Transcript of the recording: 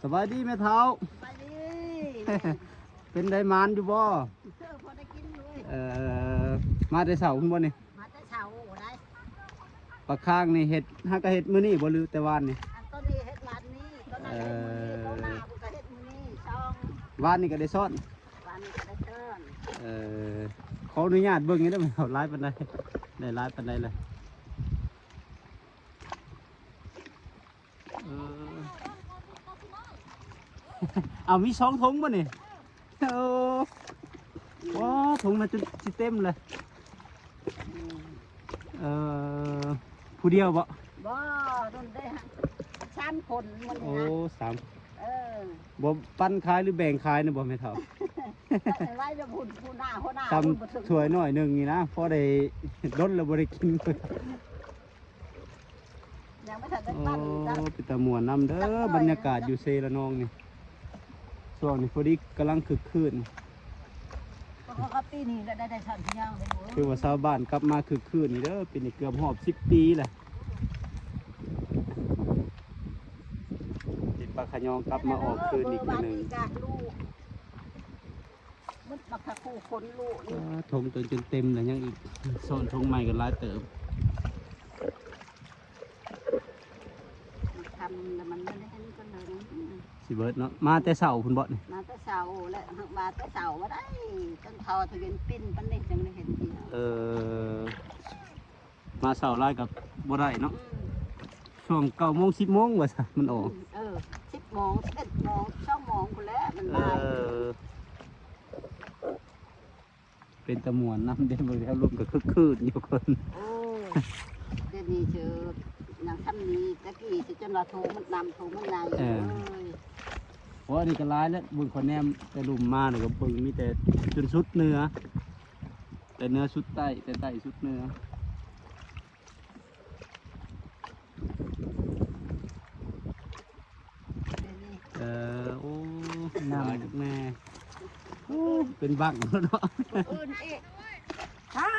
สบายดีแม่เท้า ไปดิ เป็นไดมานอยู่บ่ เชื่อพอได้กินด้วย มาแต่เสาคุณบ่นี่ มาแต่เช้าได้ ปลาข้างนี่เห็ดฮักกะเห็ดมื้อนี้บ่หรือแต่วานนี่ อันต้นนี้เฮ็ดร้านนี้ต้นนั้นเฮ็ดมือนี้ต้นหน้าบุกเฮ็ดมือนี้ช่อง วานนี่ก็ได้ซ่อน วันนี้ก็ได้เชิญ ขออนุญาตเบิ่งนี่ได้ไหมเอาร้ายปานใดได้ร้ายปานใดเลยเออ เอามี2ถุงบ่นี่โอ้ว้าถุงน่ะจนสิเต็มเลยผู้เดียวบ่ บ่ต้นได้ฮะชามคนมัน โอ้ นี่นะ สาม เออ บ่ปั้นขายหรือแบ่งขายนะบ่แม่เฒ่า ต้นไร่จะพูดผู้หน้าหัวหน้า ทำถ้วยหน่อยหนึงนี่นะพอได้ลดแล้วบ่ได้กินเลย ยังไม่ทันได้ โอ้ ปั้นจ้ะ เป็นตะม่วนนำเด้อบรรยากาศอยู่เซละนองนี่ช่วงนี้พอดีกำลังคึกคืน เพราะว่าปีนี้ได้ชันที่ย่างเลย คือว่าชาวบ้านกลับมาคึกคืนนี่เด้อปีนี้เกือบหอบ10 ปีแหละติดปลาขะยองกลับมาออกคืนอีกทีหนึง มันบักตะคูคนลูก ทงจนเต็มแล้วยังอีกโซนทงใหม่ก็หลายเติบ ทำแล้วมันไม่ได้ให้กันเลยนะ สิเบิดเนาะมาแต่เช้าพุ่นบ่นี่ มาแต่เช้าและมาแต่เช้าว่าได้จนทอทะเบียนปิ้นปันเด็กยังไม่เห็นทีเนาะ มาเช้าหลายกับบ่ได้เนาะช่วง9 โมง 10 โมงว่าซะมันออก 10 โมง 11 โมง2 โมงกูแล้วมันมา เป็นตะมวนน้ำเด่นบริแล้วลมก็คึกคืนอยู่คน โอ้เดี๋ยวนี้เจออย่างทำนี้ตะกี้สิจนว่าโทมันนำโทมันในเลย เพราะอันนี้ก็ร้ายแล้วบุญคนแนมแต่ลุมมาเนี่ยก็เบิ่งมีแต่จนสุดเนื้อแต่เนื้อสุดใต้แต่ใต้สุดเนื้อโอ้น้ำแม่โอ้เป็นบังแล้วเนาะ อื่นอีกฮะ